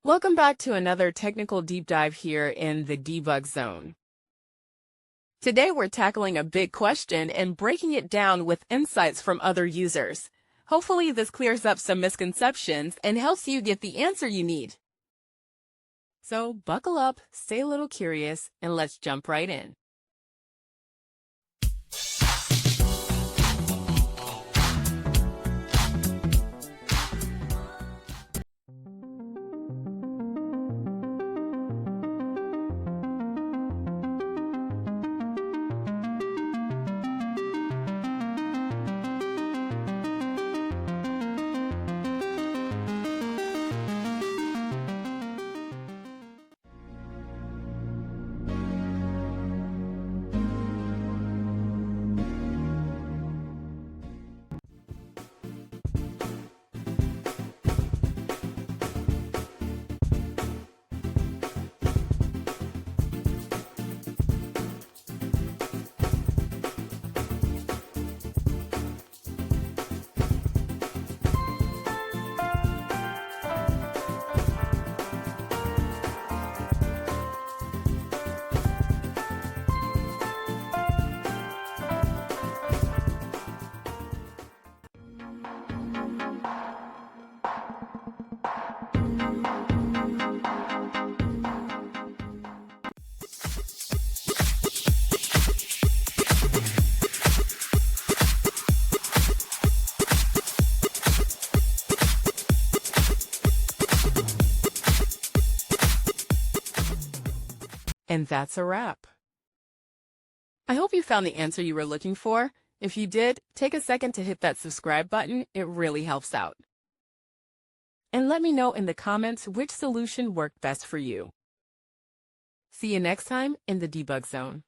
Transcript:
Welcome back to another technical deep dive here in the debug zone. Today we're tackling a big question and breaking it down with insights from other users. Hopefully this clears up some misconceptions and helps you get the answer you need. So buckle up, stay a little curious, and let's jump right in. And that's a wrap. I hope you found the answer you were looking for. If you did, take a second to hit that subscribe button. It really helps out. And let me know in the comments which solution worked best for you. See you next time in the debug zone.